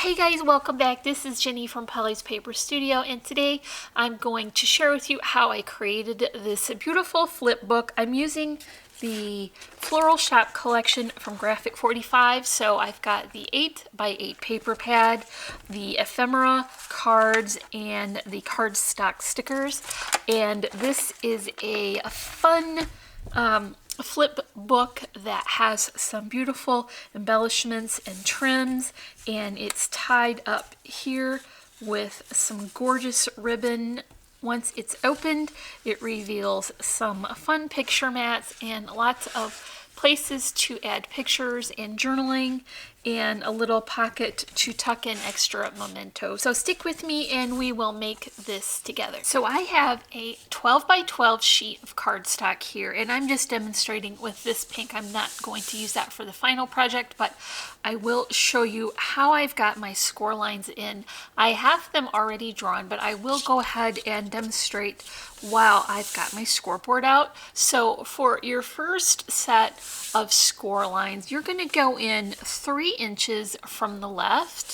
Hey guys, welcome back. This is Jenny from Polly's Paper Studio, and today I'm going to share with you how I created this beautiful flip book. I'm using the Floral Shoppe collection from Graphic 45. So I've got the 8x8 paper pad, the ephemera cards, and the cardstock stickers. And this is a fun flip book that has some beautiful embellishments and trims, and it's tied up here with some gorgeous ribbon. Once it's opened, it reveals some fun picture mats and lots of places to add pictures and journaling, and a little pocket to tuck in extra mementos. So stick with me and we will make this together. So I have a 12 by 12 sheet of cardstock here, and I'm just demonstrating with this pink. I'm not going to use that for the final project, but I will show you how I've got my score lines in. I have them already drawn, but I will go ahead and demonstrate while I've got my scoreboard out. So for your first set of score lines, you're going to go in 3 inches from the left,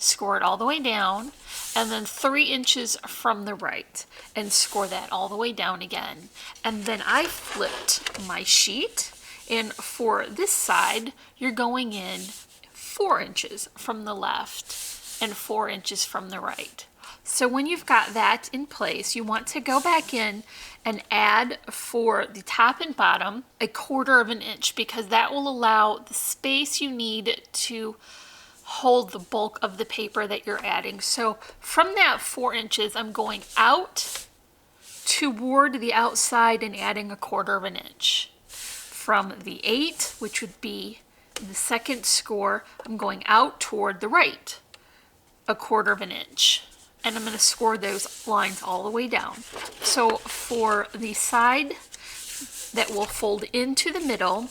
score it all the way down, and then 3 inches from the right, and score that all the way down again. And then I flipped my sheet, and for this side, you're going in 4 inches from the left and 4 inches from the right. So when you've got that in place, you want to go back in and add for the top and bottom 1/4 of an inch, because that will allow the space you need to hold the bulk of the paper that you're adding. So from that 4 inches, I'm going out toward the outside and adding 1/4 of an inch. From the 8, which would be the second score, I'm going out toward the right 1/4 of an inch. And I'm going to score those lines all the way down. So for the side that will fold into the middle,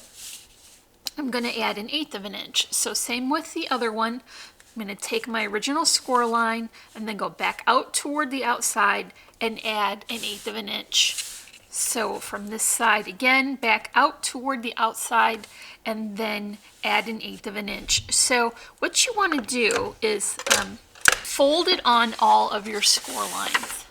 I'm going to add 1/8 of an inch. So same with the other one. I'm going to take my original score line and then go back out toward the outside and add 1/8 of an inch. So from this side again, back out toward the outside and then add 1/8 of an inch. So what you want to do is fold it on all of your score lines.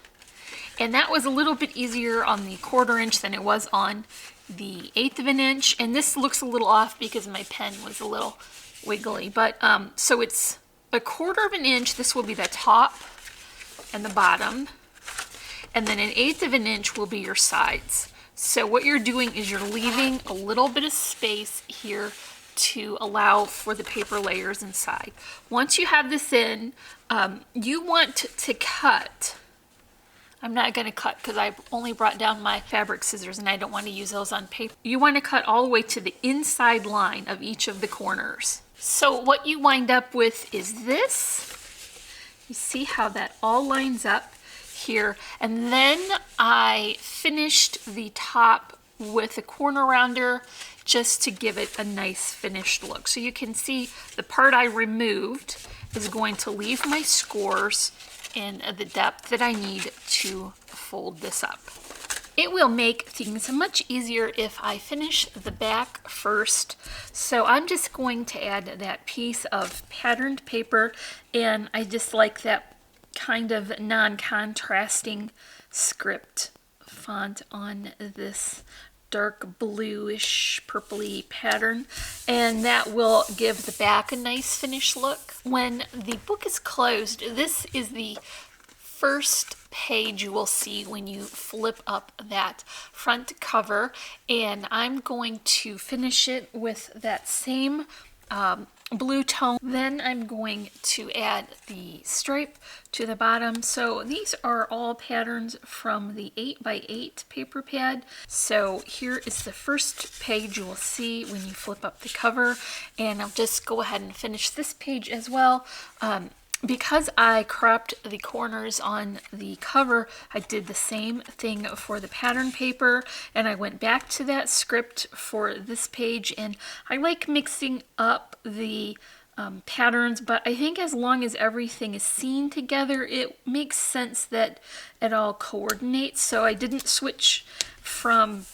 And that was a little bit easier on the 1/4 inch than it was on the 1/8 of an inch. And this looks a little off because my pen was a little wiggly. But so it's 1/4 of an inch. This will be the top and the bottom. And then 1/8 of an inch will be your sides. So what you're doing is you're leaving a little bit of space here to allow for the paper layers inside. Once you have this in, you want to cut. I'm not going to cut because I only brought down my fabric scissors and I don't want to use those on paper. You want to cut all the way to the inside line of each of the corners. So what you wind up with is this. You see how that all lines up here. And then I finished the top with a corner rounder just to give it a nice finished look. So you can see the part I removed is going to leave my scores in the depth that I need to fold this up. It will make things much easier if I finish the back first. So I'm just going to add that piece of patterned paper, and I just like that kind of non-contrasting script font on this dark bluish purpley pattern, and that will give the back a nice finished look. When the book is closed, this is the first page you will see when you flip up that front cover, and I'm going to finish it with that same blue tone. Then I'm going to add the stripe to the bottom. So these are all patterns from the 8x8 paper pad. So here is the first page you will see when you flip up the cover, and I'll just go ahead and finish this page as well. Because I cropped the corners on the cover, I did the same thing for the pattern paper, and I went back to that script for this page. And I like mixing up the patterns, but I think as long as everything is seen together, it makes sense that it all coordinates. So I didn't switch from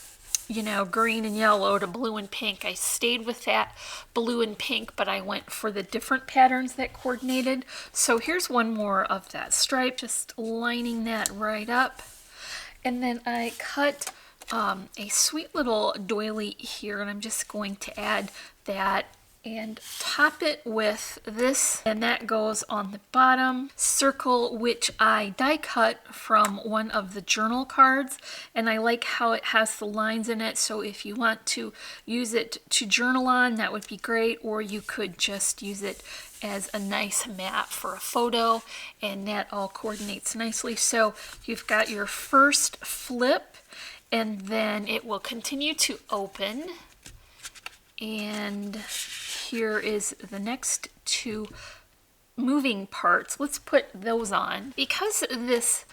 you know, green and yellow to blue and pink. I stayed with that blue and pink, but I went for the different patterns that coordinated. So here's one more of that stripe, just lining that right up. And then I cut a sweet little doily here, and I'm just going to add that and top it with this, and that goes on the bottom circle, which I die cut from one of the journal cards, and I like how it has the lines in it, so if you want to use it to journal on, that would be great, or you could just use it as a nice map for a photo, and that all coordinates nicely. So you've got your first flip, and then it will continue to open, and here is the next two moving parts. Let's put those on. Because this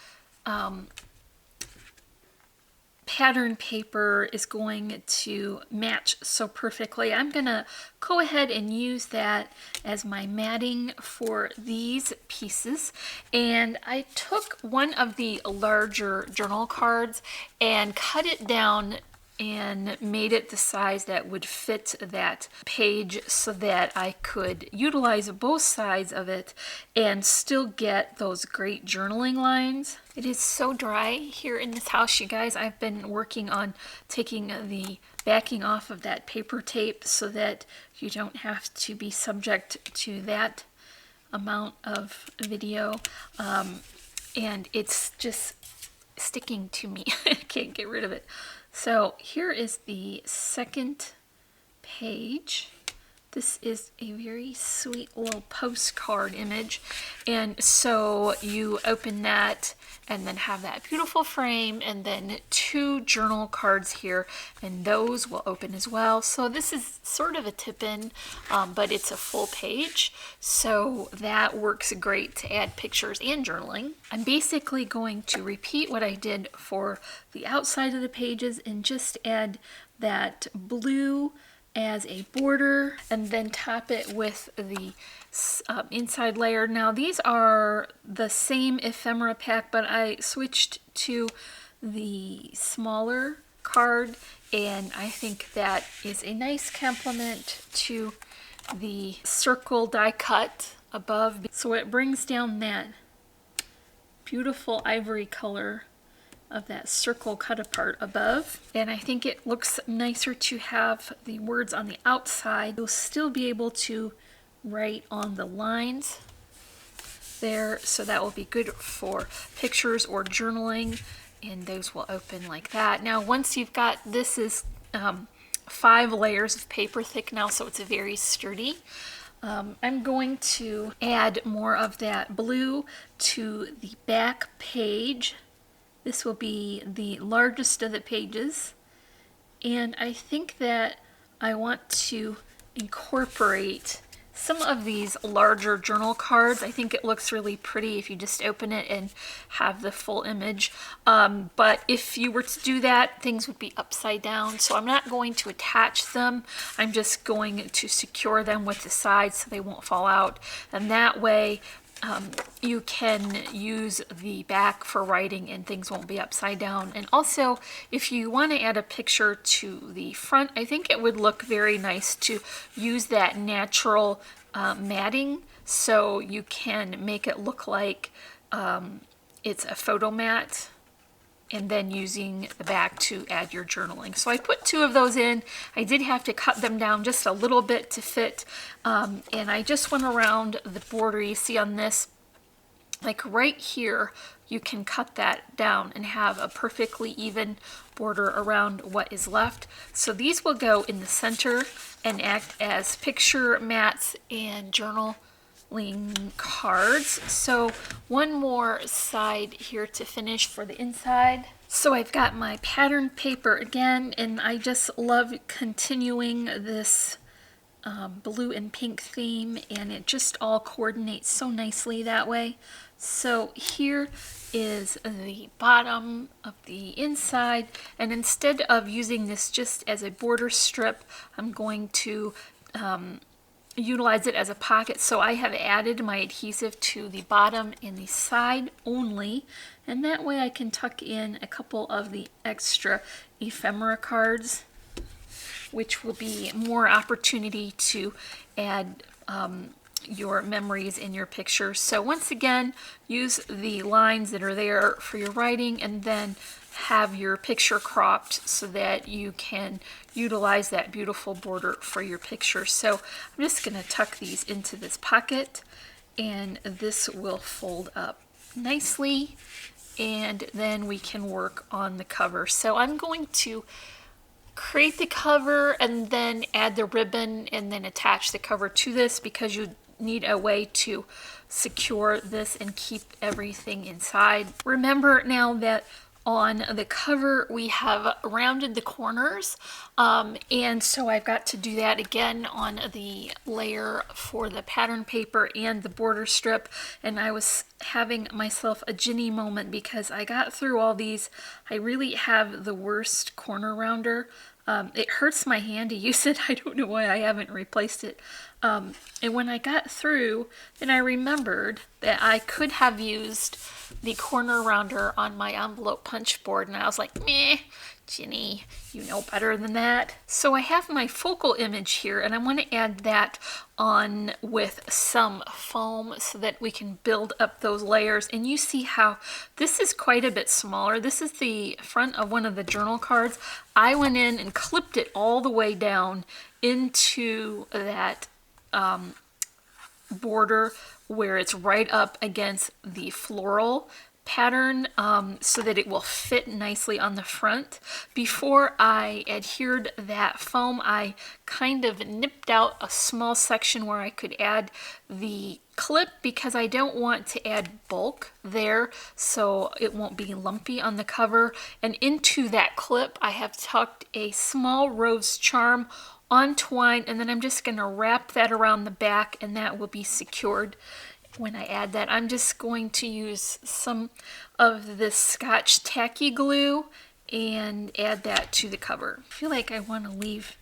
pattern paper is going to match so perfectly, I'm gonna go ahead and use that as my matting for these pieces. And I took one of the larger journal cards and cut it down and made it the size that would fit that page so that I could utilize both sides of it and still get those great journaling lines. It is so dry here in this house, you guys. I've been working on taking the backing off of that paper tape so that you don't have to be subject to that amount of video. And it's just sticking to me. I can't get rid of it. So here is the second page. This is a very sweet little postcard image. And so you open that and then have that beautiful frame, and then two journal cards here, and those will open as well. So this is sort of a tip-in, but it's a full page. So that works great to add pictures and journaling. I'm basically going to repeat what I did for the outside of the pages and just add that blue as a border, and then top it with the inside layer. Now these are the same ephemera pack, but I switched to the smaller card, and I think that is a nice complement to the circle die cut above. So it brings down that beautiful ivory color of that circle cut apart above, and I think it looks nicer to have the words on the outside. You'll still be able to write on the lines there, so that will be good for pictures or journaling, and those will open like that. Now once you've got, this is 5 layers of paper thick now, so it's very sturdy. I'm going to add more of that blue to the back page. This will be the largest of the pages, and I think that I want to incorporate some of these larger journal cards. I think it looks really pretty if you just open it and have the full image, but if you were to do that, things would be upside down, so I'm not going to attach them. I'm just going to secure them with the sides so they won't fall out, and that way you can use the back for writing and things won't be upside down. And also, if you want to add a picture to the front, I think it would look very nice to use that natural matting, so you can make it look like it's a photo mat, and then using the back to add your journaling. So I put 2 of those in. I did have to cut them down just a little bit to fit, and I just went around the border. You see on this, like right here, you can cut that down and have a perfectly even border around what is left. So these will go in the center and act as picture mats and journal cards. So one more side here to finish for the inside. So I've got my pattern paper again, and I just love continuing this blue and pink theme, and it just all coordinates so nicely that way. So here is the bottom of the inside, and instead of using this just as a border strip, I'm going to utilize it as a pocket. So I have added my adhesive to the bottom and the side only, And that way I can tuck in a couple of the extra ephemera cards, which will be more opportunity to add your memories in your pictures. So once again, use the lines that are there for your writing, and then have your picture cropped so that you can utilize that beautiful border for your picture. So I'm just going to tuck these into this pocket, and this will fold up nicely, and then we can work on the cover. So I'm going to create the cover and then add the ribbon and then attach the cover to this, because you need a way to secure this and keep everything inside. Remember now that on the cover we have rounded the corners, and so I've got to do that again on the layer for the pattern paper and the border strip. And I was having myself a Ginny moment because I got through all these. I really have the worst corner rounder. It hurts my hand to use it. I don't know why I haven't replaced it. And when I got through, then I remembered that I could have used the corner rounder on my envelope punch board, and I was like, meh, Ginny, you know better than that. So I have my focal image here, and I want to add that on with some foam so that we can build up those layers. And you see how this is quite a bit smaller. This is the front of one of the journal cards. I went in and clipped it all the way down into that border where it's right up against the floral pattern, so that it will fit nicely on the front. Before I adhered that foam, I kind of nipped out a small section where I could add the clip, because I don't want to add bulk there so it won't be lumpy on the cover. And into that clip I have tucked a small rose charm on twine, and then I'm just going to wrap that around the back, and that will be secured. When I add that, I'm just going to use some of this Scotch tacky glue and add that to the cover. I feel like I want to leave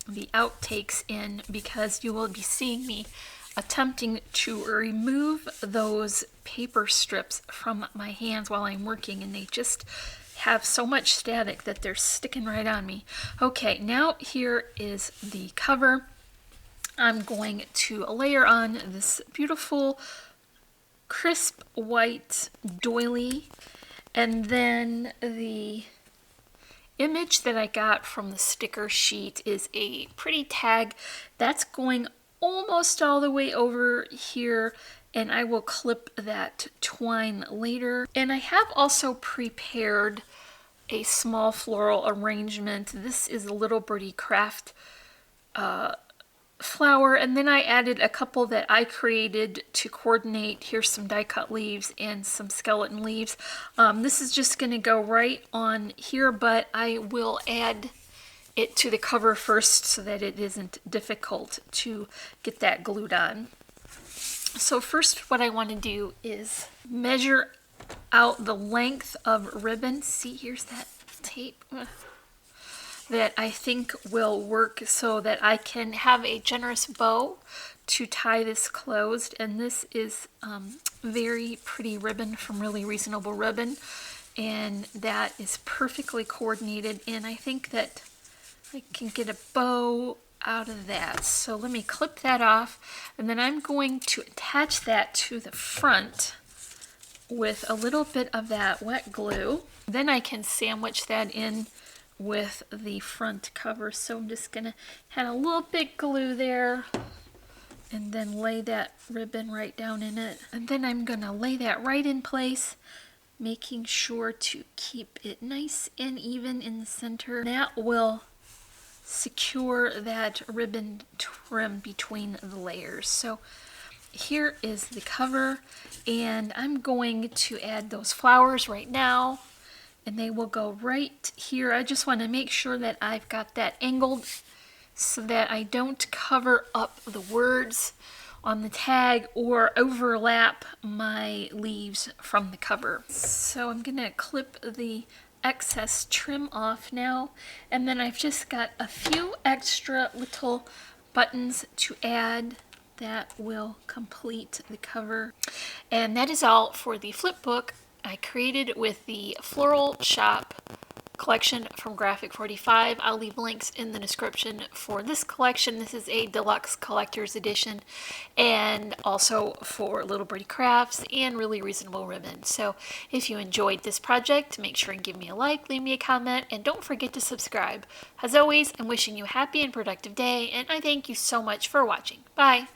the outtakes in, because you will be seeing me attempting to remove those paper strips from my hands while I'm working, and they just have so much static that they're sticking right on me. Okay, now here is the cover. I'm going to layer on this beautiful crisp white doily, and then the image that I got from the sticker sheet is a pretty tag that's going almost all the way over here, and I will clip that twine later. And I have also prepared a small floral arrangement. This is a Little Birdie Craft flower, and then I added a couple that I created to coordinate. Here's some die cut leaves and some skeleton leaves. This is just going to go right on here, but I will add it to the cover first so that it isn't difficult to get that glued on. So first what I want to do is measure out the length of ribbon. See, here's that tape that I think will work so that I can have a generous bow to tie this closed. And this is very pretty ribbon from Really Reasonable Ribbon, and that is perfectly coordinated, and I think that I can get a bow out of that. So let me clip that off, and then I'm going to attach that to the front with a little bit of that wet glue. Then I can sandwich that in with the front cover. So I'm just gonna add a little bit glue there and then lay that ribbon right down in it. And then I'm gonna lay that right in place, making sure to keep it nice and even in the center. That will secure that ribbon trim between the layers. So here is the cover, and I'm going to add those flowers right now, and they will go right here. I just want to make sure that I've got that angled so that I don't cover up the words on the tag or overlap my leaves from the cover. So I'm going to clip the excess trim off now, and then I've just got a few extra little buttons to add that will complete the cover. And that is all for the flip book. I created with the Floral Shoppe collection from Graphic 45. I'll leave links in the description for this collection. This is a deluxe collector's edition, and also for Little Birdie Crafts and Really Reasonable Ribbon. So if you enjoyed this project, make sure and give me a like, leave me a comment, and don't forget to subscribe. As always, I'm wishing you a happy and productive day, and I thank you so much for watching. Bye!